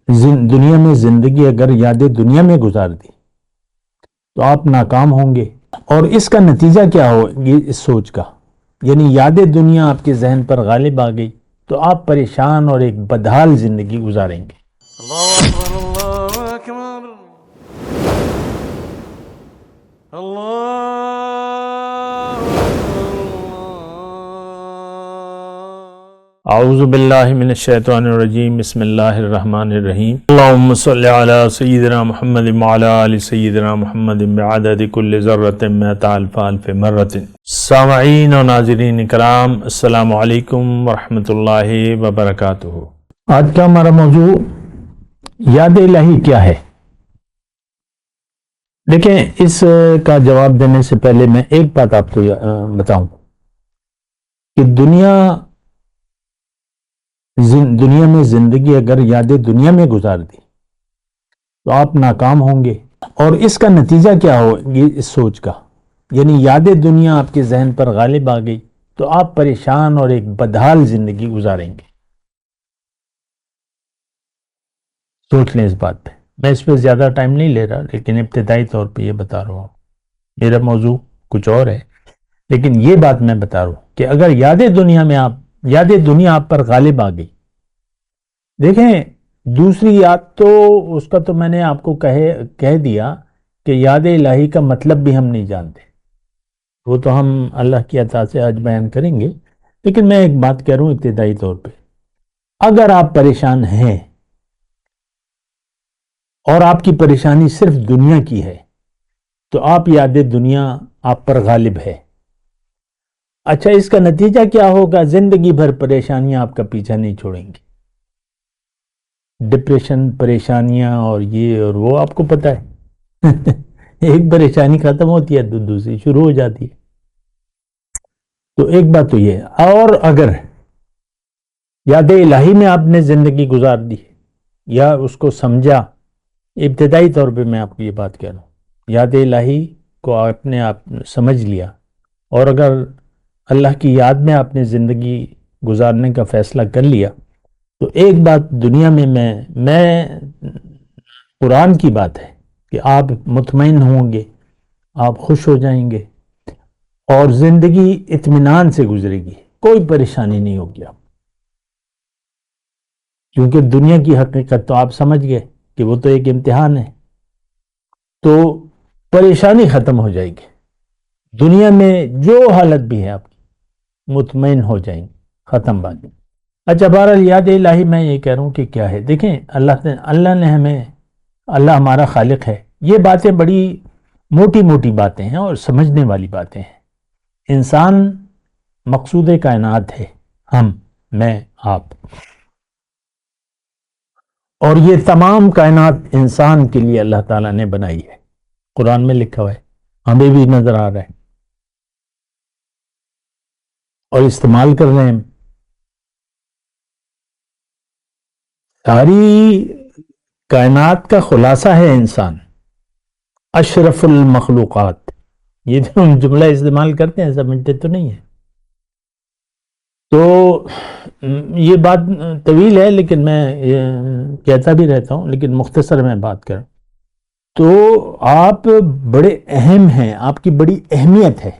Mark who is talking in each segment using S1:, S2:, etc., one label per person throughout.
S1: دنیا میں زندگی اگر یاد دنیا میں گزار دی تو آپ ناکام ہوں گے، اور اس کا نتیجہ کیا ہوگی اس سوچ کا، یعنی یاد دنیا آپ کے ذہن پر غالب آ گئی تو آپ پریشان اور ایک بدحال زندگی گزاریں گے۔
S2: اللہ اکبر اللہ اکبر اللہ
S1: اعوذ باللہ من الشیطان الرجیم، بسم اللہ الرحمن الرحیم۔ اللہم صلی علی سیدنا محمد وعلی آل سیدنا محمد بعدد کل ذرۃ مئۃ الف الف مرۃ۔ سامعین و ناظرین کرام، السلام علیکم ورحمۃ اللہ وبرکاتہ۔ آج کا ہمارا موضوع یاد الہی کیا ہے۔ دیکھیں، اس کا جواب دینے سے پہلے میں ایک بات آپ کو بتاؤں کہ دنیا میں زندگی اگر یاد دنیا میں گزار دی تو آپ ناکام ہوں گے، اور اس کا نتیجہ کیا ہوگی اس سوچ کا، یعنی یاد دنیا آپ کے ذہن پر غالب آ گئی تو آپ پریشان اور ایک بدحال زندگی گزاریں گے۔ سوچ لیں اس بات پہ۔ میں اس پہ زیادہ ٹائم نہیں لے رہا، لیکن ابتدائی طور پہ یہ بتا رہا ہوں۔ میرا موضوع کچھ اور ہے، لیکن یہ بات میں بتا رہا ہوں کہ اگر یاد دنیا آپ پر غالب آ گئی، دیکھیں دوسری یاد تو اس کا تو میں نے آپ کو کہہ دیا کہ یاد الہی کا مطلب بھی ہم نہیں جانتے، وہ تو ہم اللہ کی عطا سے آج بیان کریں گے، لیکن میں ایک بات کہہ رہا ہوں ابتدائی طور پہ، اگر آپ پریشان ہیں اور آپ کی پریشانی صرف دنیا کی ہے تو آپ یاد دنیا آپ پر غالب ہے۔ اچھا، اس کا نتیجہ کیا ہوگا؟ زندگی بھر پریشانیاں آپ کا پیچھا نہیں چھوڑیں گی، ڈپریشن، پریشانیاں اور یہ اور وہ، آپ کو پتہ ہے ایک پریشانی ختم ہوتی ہے تو دوسری شروع ہو جاتی ہے۔ تو ایک بات تو یہ ہے، اور اگر یاد الہی میں آپ نے زندگی گزار دی یا اس کو سمجھا، ابتدائی طور پہ میں آپ کو یہ بات کہہ رہا ہوں، یاد الہی کو آپ نے سمجھ لیا، اور اگر اللہ کی یاد میں آپ نے زندگی گزارنے کا فیصلہ کر لیا، تو ایک بات دنیا میں قرآن کی بات ہے کہ آپ مطمئن ہوں گے، آپ خوش ہو جائیں گے، اور زندگی اطمینان سے گزرے گی، کوئی پریشانی نہیں ہوگی آپ، کیونکہ دنیا کی حقیقت تو آپ سمجھ گئے کہ وہ تو ایک امتحان ہے، تو پریشانی ختم ہو جائے گی، دنیا میں جو حالت بھی ہے آپ کی مطمئن ہو جائیں گے، ختم بات۔ اچھا، بہرحال یاد الہی میں یہ کہہ رہا ہوں کہ کیا ہے۔ دیکھیں، اللہ نے ہمیں، اللہ ہمارا خالق ہے، یہ باتیں بڑی موٹی موٹی باتیں ہیں اور سمجھنے والی باتیں ہیں۔ انسان مقصود کائنات ہے، میں، آپ، اور یہ تمام کائنات انسان کے لیے اللہ تعالیٰ نے بنائی ہے، قرآن میں لکھا ہوا ہے، ہمیں بھی نظر آ رہا ہے اور استعمال کر رہے ہیں۔ ساری کائنات کا خلاصہ ہے انسان، اشرف المخلوقات، یہ جو ہم جملہ استعمال کرتے ہیں سمجھتے تو نہیں ہیں۔ تو یہ بات طویل ہے، لیکن میں کہتا بھی رہتا ہوں، لیکن مختصر میں بات کروں تو آپ بڑے اہم ہیں، آپ کی بڑی اہمیت ہے۔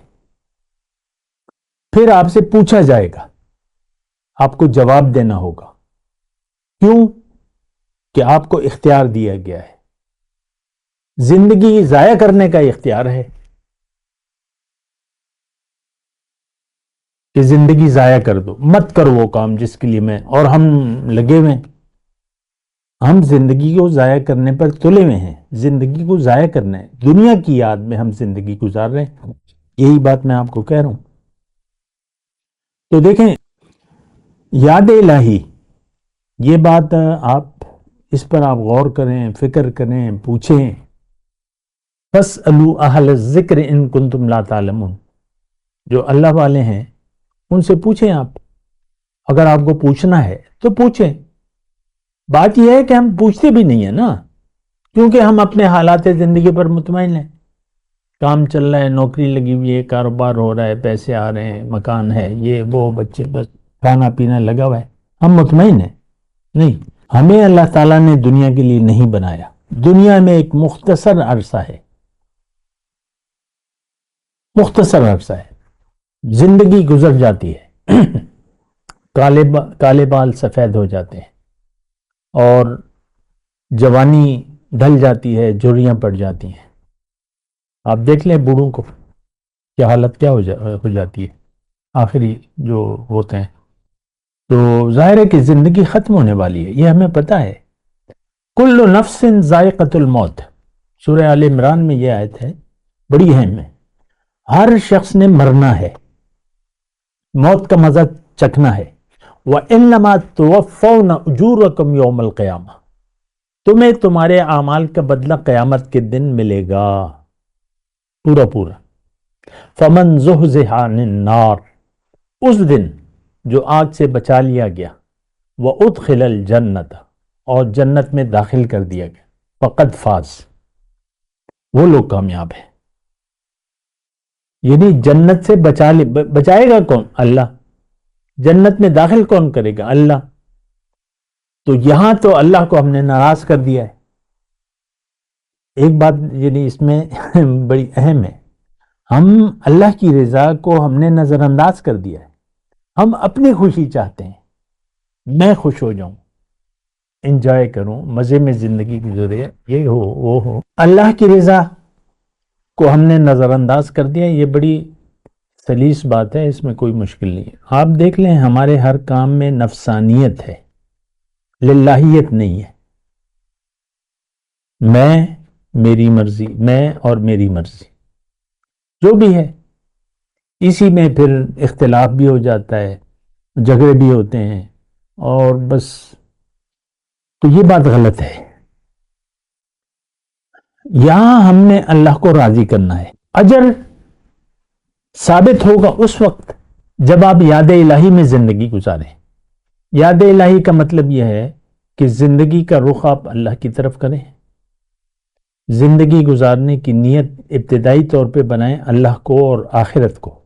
S1: پھر آپ سے پوچھا جائے گا، آپ کو جواب دینا ہوگا، کیوں کہ آپ کو اختیار دیا گیا ہے، زندگی ضائع کرنے کا اختیار ہے کہ زندگی ضائع کر دو، مت کرو وہ کام جس کے لیے اور ہم لگے ہوئے ہیں، ہم زندگی کو ضائع کرنے پر تلے ہوئے ہیں، زندگی کو ضائع کرنا ہے، دنیا کی یاد میں ہم زندگی گزار رہے ہیں، یہی بات میں آپ کو کہہ رہا ہوں۔ تو دیکھیں، یاد الہی، یہ بات آپ اس پر آپ غور کریں، فکر کریں، پوچھیں، فَاسْأَلُوا أَهْلَ الذِّكْرِ إِن كُنتُمْ لَا تَعْلَمُونَ، جو اللہ والے ہیں ان سے پوچھیں، آپ اگر آپ کو پوچھنا ہے تو پوچھیں۔ بات یہ ہے کہ ہم پوچھتے بھی نہیں ہیں نا، کیونکہ ہم اپنے حالات زندگی پر مطمئن ہیں، کام چل رہا ہے، نوکری لگی ہوئی ہے، کاروبار ہو رہا ہے، پیسے آ رہے ہیں، مکان ہے، یہ وہ، بچے، بس کھانا پینا لگا ہوا ہے، ہم مطمئن ہیں؟ نہیں، ہمیں اللہ تعالیٰ نے دنیا کے لیے نہیں بنایا. دنیا میں ایک مختصر عرصہ ہے، مختصر عرصہ ہے، زندگی گزر جاتی ہے، کالے بال سفید ہو جاتے ہیں اور جوانی ڈھل جاتی ہے، جھریاں پڑ جاتی ہیں. آپ دیکھ لیں بوڑھوں کو کیا حالت کیا ہو جاتی ہے آخری جو ہوتے ہیں. تو ظاہر ہے کہ زندگی ختم ہونے والی ہے، یہ ہمیں پتہ ہے. کل نفس ذائقۃ الموت، سورہ آل عمران میں یہ آیت ہے، بڑی اہم ہے. ہر شخص نے مرنا ہے، موت کا مزہ چکھنا ہے. وَإِنَّمَا تُوَفَّوْنَ أُجُورَكُمْ يَوْمَ الْقِيَامَةِ، تمہیں تمہارے اعمال کا بدلہ قیامت کے دن ملے گا پورا پورا. فَمَنْ زُحْزِحَ عَنِ النَّارِ، اس دن جو آگ سے بچا لیا گیا، وَأُدْخِلَ الْجَنَّةَ، اور جنت میں داخل کر دیا گیا، فَقَدْ فَازَ، وہ لوگ کامیاب ہیں. یعنی جنت سے بچائے گا کون؟ اللہ. جنت میں داخل کون کرے گا؟ اللہ. تو یہاں تو اللہ کو ہم نے ناراض کر دیا ہے. ایک بات یعنی اس میں بڑی اہم ہے، ہم اللہ کی رضا کو ہم نے نظر انداز کر دیا ہے. ہم اپنی خوشی چاہتے ہیں، میں خوش ہو جاؤں، انجوائے کروں، مزے میں زندگی گزرے، یہ ہو وہ ہو. اللہ کی رضا کو ہم نے نظر انداز کر دیا. یہ بڑی سلیس بات ہے، اس میں کوئی مشکل نہیں ہے. آپ دیکھ لیں ہمارے ہر کام میں نفسانیت ہے، للہیت نہیں ہے. میں، میری مرضی، میں اور میری مرضی جو بھی ہے، اسی میں پھر اختلاف بھی ہو جاتا ہے، جھگڑے بھی ہوتے ہیں، اور بس. تو یہ بات غلط ہے. یہاں ہم نے اللہ کو راضی کرنا ہے. اجر ثابت ہوگا اس وقت جب آپ یاد الہی میں زندگی گزاریں. یاد الہی کا مطلب یہ ہے کہ زندگی کا رخ آپ اللہ کی طرف کریں، زندگی گزارنے کی نیت ابتدائی طور پہ بنائیں اللہ کو اور آخرت کو.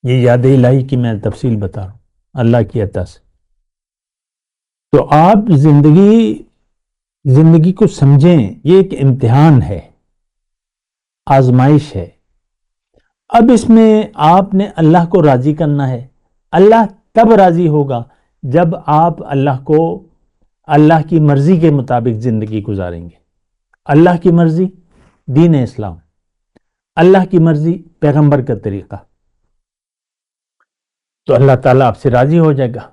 S1: یہ یاد الہی کی میں تفصیل بتا رہا ہوں اللہ کی عطا سے. تو آپ زندگی کو سمجھیں، یہ ایک امتحان ہے، آزمائش ہے. اب اس میں آپ نے اللہ کو راضی کرنا ہے. اللہ تب راضی ہوگا جب آپ اللہ کی مرضی کے مطابق زندگی گزاریں گے. اللہ کی مرضی دین اسلام، اللہ کی مرضی پیغمبر کا طریقہ، تو اللہ تعالیٰ آپ سے راضی ہو جائے گا.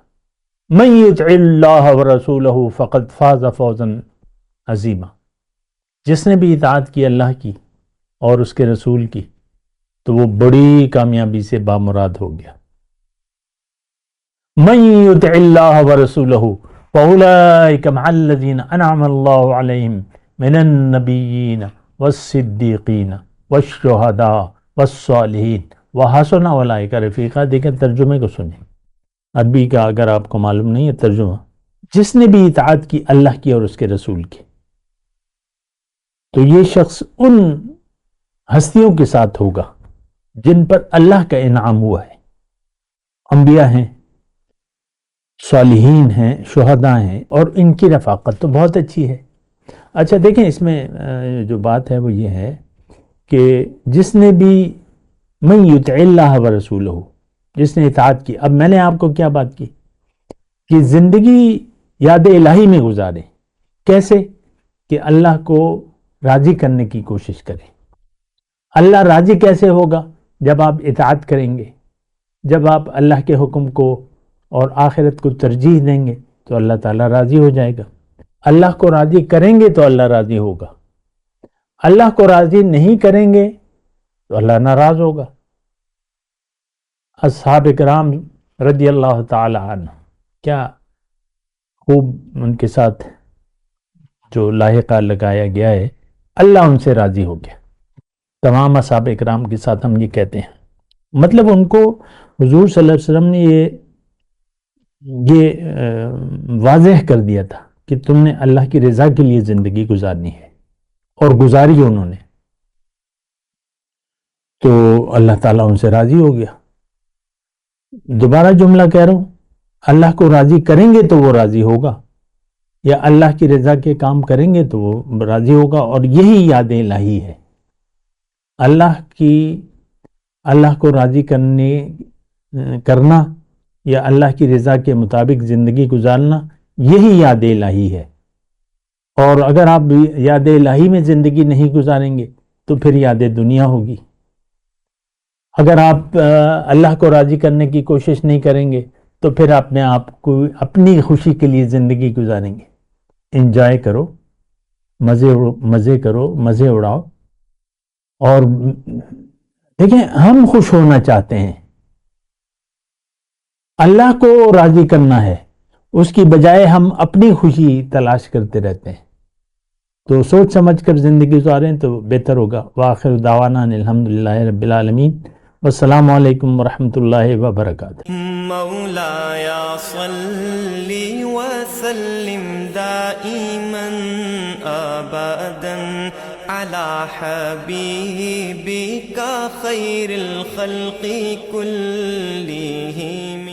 S1: من یطع اللہ ورسولہ فقد فاز فوزا عظیما، جس نے بھی اطاعت کی اللہ کی اور اس کے رسول کی تو وہ بڑی کامیابی سے بامراد ہو گیا. من یطع اللہ ورسولہ فاولئک مع الذین انعم اللہ علیہم من النبیین والصدیقین والشہداء والصالحین وحسن اولئک رفیقا. دیکھیں ترجمے کو سنیں، عربی کا اگر آپ کو معلوم نہیں ہے ترجمہ. جس نے بھی اطاعت کی اللہ کی اور اس کے رسول کی تو یہ شخص ان ہستیوں کے ساتھ ہوگا جن پر اللہ کا انعام ہوا ہے. انبیاء ہیں، صالحین ہیں، شہداء ہیں، اور ان کی رفاقت تو بہت اچھی ہے. اچھا دیکھیں اس میں جو بات ہے وہ یہ ہے کہ جس نے بھی من یطع اللہ ورسولہ، جس نے اطاعت کی. اب میں نے آپ کو کیا بات کی کہ زندگی یاد الہی میں گزارے. کیسے؟ کہ اللہ کو راضی کرنے کی کوشش کریں. اللہ راضی کیسے ہوگا؟ جب آپ اطاعت کریں گے، جب آپ اللہ کے حکم کو اور آخرت کو ترجیح دیں گے تو اللہ تعالیٰ راضی ہو جائے گا. اللہ کو راضی کریں گے تو اللہ راضی ہوگا، اللہ کو راضی نہیں کریں گے تو اللہ ناراض ہوگا. اصحاب کرام رضی اللہ تعالی عنہ، کیا خوب ان کے ساتھ جو لاحقہ لگایا گیا ہے، اللہ ان سے راضی ہو گیا. تمام اصحاب کرام کے ساتھ ہم یہ کہتے ہیں، مطلب ان کو حضور صلی اللہ علیہ وسلم نے یہ واضح کر دیا تھا کہ تم نے اللہ کی رضا کے لیے زندگی گزارنی ہے، اور گزاری انہوں نے، تو اللہ تعالیٰ ان سے راضی ہو گیا. دوبارہ جملہ کہہ رہا ہوں، اللہ کو راضی کریں گے تو وہ راضی ہوگا، یا اللہ کی رضا کے کام کریں گے تو وہ راضی ہوگا. اور یہی یاد الہی ہے. اللہ کو راضی کرنا یا اللہ کی رضا کے مطابق زندگی گزارنا، یہی یاد الہی ہے. اور اگر آپ یاد الہی میں زندگی نہیں گزاریں گے تو پھر یاد دنیا ہوگی. اگر آپ اللہ کو راضی کرنے کی کوشش نہیں کریں گے تو پھر اپنے آپ کو اپنی خوشی کے لیے زندگی گزاریں گے. انجوائے کرو، مزے کرو، مزے اڑاؤ. اور دیکھیں، ہم خوش ہونا چاہتے ہیں، اللہ کو راضی کرنا ہے، اس کی بجائے ہم اپنی خوشی تلاش کرتے رہتے ہیں. تو سوچ سمجھ کر زندگی گزاریں تو بہتر ہوگا. وآخر دعوانا الحمدللہ رب العالمین. والسلام علیکم ورحمۃ اللہ وبرکاتہ.
S3: مولاي صل وسلم دائما ابدا على حبيبك خير الخلق كلهم.